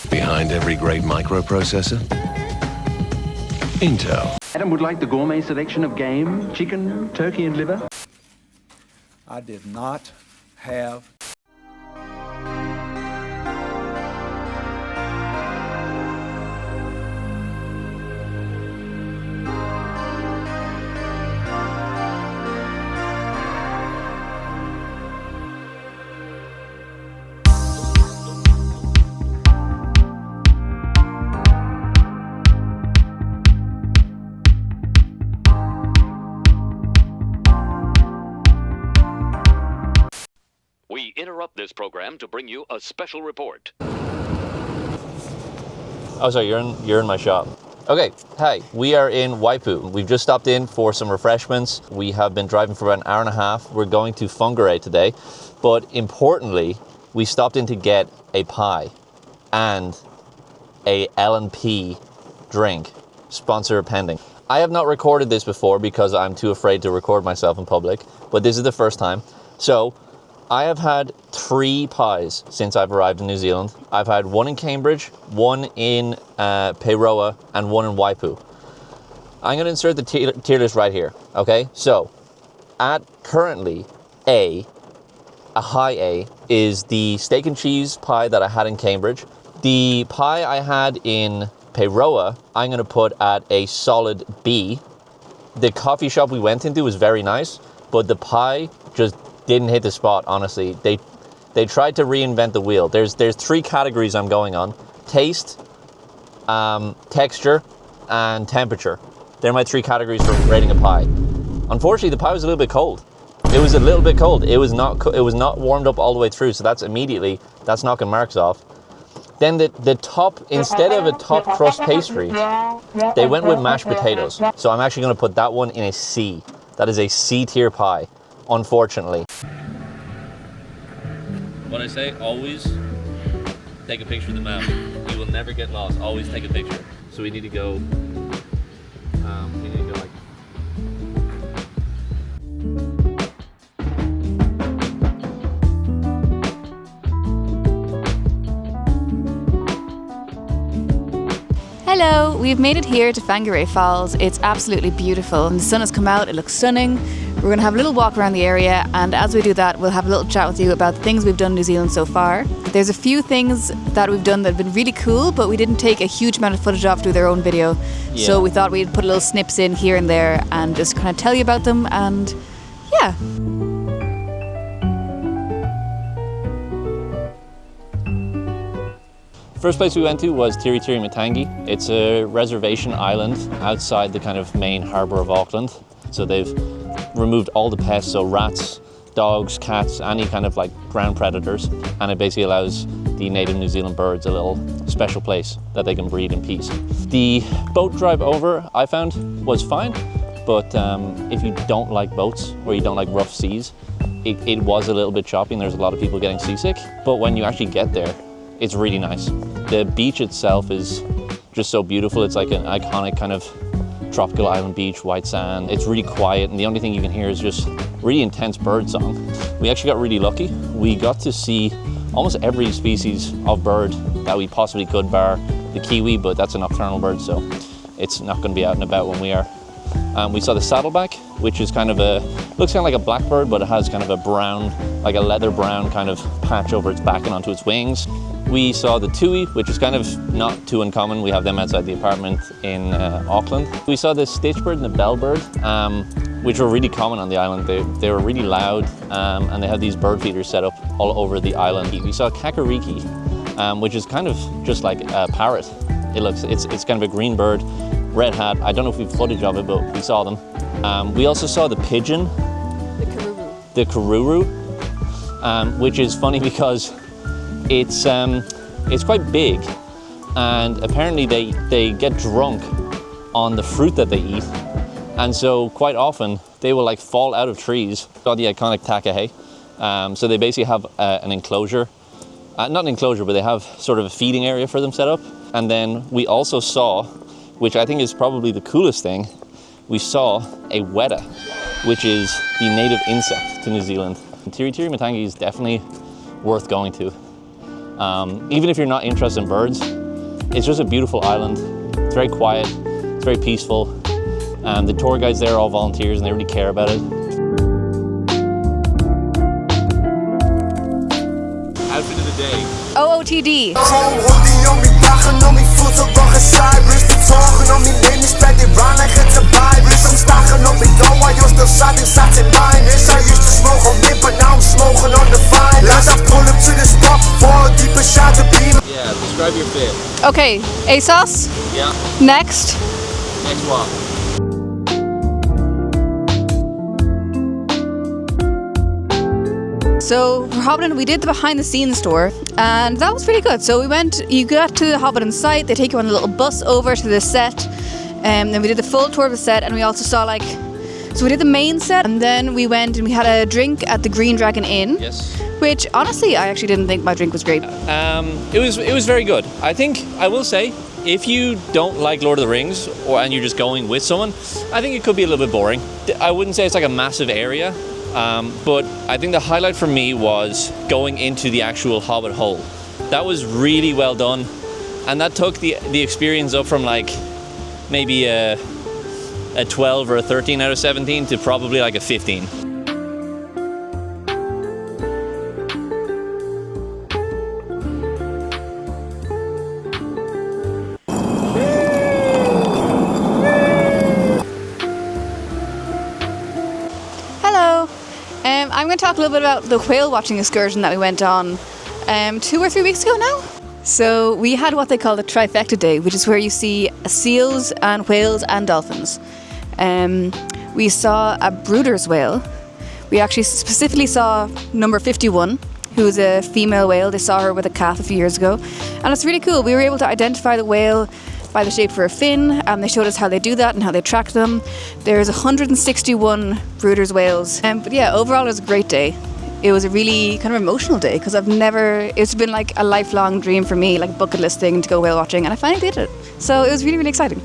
Behind every great microprocessor, Intel. Adam would like the gourmet selection of game, chicken, turkey and liver. I did not have We interrupt this program to bring you a special report. Oh, sorry, you're in my shop. Okay, hi, we are in Waipu. We've just stopped in for some refreshments. We have been driving for about an hour and a half. We're going to Whangarei today, but importantly, we stopped in to get a pie and a L&P drink, sponsor pending. I have not recorded this before because I'm too afraid to record myself in public, but this is the first time. So, I have had 3 pies since I've arrived in New Zealand. I've had one in Cambridge, one in Peiroa, and one in Waipu. I'm going to insert the tier list right here, okay? So, at currently a high A, is the steak and cheese pie that I had in Cambridge. The pie I had in Peiroa, I'm going to put at a solid B. The coffee shop we went into was very nice, but the pie just didn't hit the spot, honestly. They tried to reinvent the wheel. There's 3 categories I'm going on. Taste, texture, and temperature. They're my 3 categories for rating a pie. Unfortunately, the pie was a little bit cold. It was a little bit cold. It was not warmed up all the way through, so that's knocking marks off. Then the top, instead of a top crust pastry, they went with mashed potatoes. So I'm actually going to put that one in a C. That is a C tier pie, unfortunately. What I say, always take a picture of the map. You will never get lost. Always take a picture. So we need to go. Like. Hello, we've made it here to Whangarei Falls. It's absolutely beautiful and the sun has come out, it looks stunning. We're going to have a little walk around the area, and as we do that, we'll have a little chat with you about the things we've done in New Zealand so far. There's a few things that we've done that have been really cool, but we didn't take a huge amount of footage off to their own video. Yeah. So we thought we'd put little snips in here and there and just kind of tell you about them, and yeah. First place we went to was Tiritiri Matangi. It's a reservation island outside the kind of main harbour of Auckland. So they've removed all the pests, so rats, dogs, cats, any kind of like ground predators, and it basically allows the native New Zealand birds a little special place that they can breed in peace. The boat drive over, I found, was fine, but if you don't like boats or you don't like rough seas, it was a little bit choppy and there's a lot of people getting seasick, but when you actually get there, it's really nice. The beach itself is just so beautiful. It's like an iconic kind of tropical island beach, white sand. It's really quiet, and the only thing you can hear is just really intense bird song. We actually got really lucky. We got to see almost every species of bird that we possibly could, bar the kiwi, but that's a nocturnal bird, so it's not going to be out and about when we are. We saw the saddleback, which is kind of looks kind of like a blackbird, but it has kind of a brown, like a leather brown kind of patch over its back and onto its wings. We saw the tui, which is kind of not too uncommon. We have them outside the apartment in Auckland. We saw the stitchbird and the bellbird, which were really common on the island. They were really loud, and they had these bird feeders set up all over the island. We saw kakariki, which is kind of just like a parrot. It's kind of a green bird, red hat. I don't know if we've footage of it, but we saw them. We also saw the pigeon. The karuru, which is funny because it's quite big, and apparently they get drunk on the fruit that they eat, and so quite often they will like fall out of trees. Got the iconic takahe. So they basically have an enclosure, not an enclosure, but they have sort of a feeding area for them set up. And then we also saw, which I think is probably the coolest thing, we saw a weta, which is the native insect to New Zealand. Tiritiri Matangi is definitely worth going to. Even if you're not interested in birds, it's just a beautiful island. It's very quiet, it's very peaceful. The tour guides there are all volunteers and they really care about it. Outfit of the day. OOTD. Yeah, describe your fit. Okay, ASOS. Yeah. Next. Next one. So for Hobbiton, we did the behind the scenes tour, and that was pretty good. So you got to the Hobbiton site, they take you on a little bus over to the set, and then we did the full tour of the set, and we also saw so we did the main set, and then we went and we had a drink at the Green Dragon Inn. Yes. Which honestly, I actually didn't think my drink was great. It was very good. I think I will say, if you don't like Lord of the Rings and you're just going with someone, I think it could be a little bit boring. I wouldn't say it's like a massive area, but I think the highlight for me was going into the actual Hobbit hole. That was really well done, and that took the experience up from like maybe a 12 or a 13 out of 17 to probably like a 15. I'm going to talk a little bit about the whale watching excursion that we went on 2 or 3 weeks ago now. So we had what they call the trifecta day, which is where you see seals and whales and dolphins. We saw a Brooder's whale. We actually specifically saw number 51, who is a female whale. They saw her with a calf a few years ago. And it's really cool. We were able to identify the whale by the shape of her fin, and they showed us how they do that and how they track them. There's 161 Brooder's whales. But yeah, overall it was a great day. It was a really kind of emotional day because it's been like a lifelong dream for me, like a bucket list thing to go whale watching, and I finally did it. So it was really, really exciting.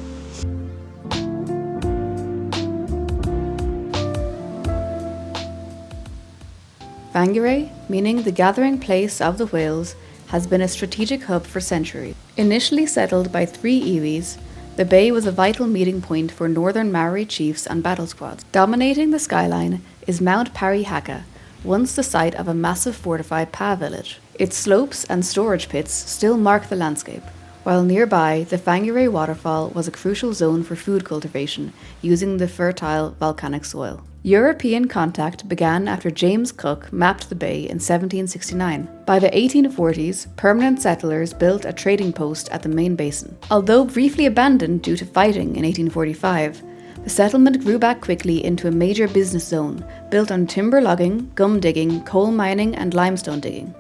Whangarei, meaning the gathering place of the whales, has been a strategic hub for centuries. Initially settled by 3 iwis, the bay was a vital meeting point for northern Maori chiefs and battle squads. Dominating the skyline is Mount Parihaka, once the site of a massive fortified Pa village. Its slopes and storage pits still mark the landscape, while nearby the Whangarei Waterfall was a crucial zone for food cultivation using the fertile volcanic soil. European contact began after James Cook mapped the bay in 1769. By the 1840s, permanent settlers built a trading post at the main basin. Although briefly abandoned due to fighting in 1845, the settlement grew back quickly into a major business zone, built on timber logging, gum digging, coal mining and limestone digging.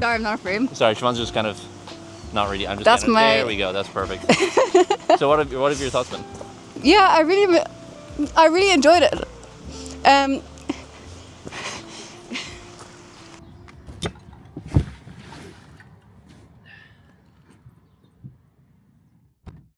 Sorry, I'm not frame. Sorry, Siobhán's just kind of not really. I'm just. That's there we go. That's perfect. So what have your thoughts been? Yeah, I really enjoyed it.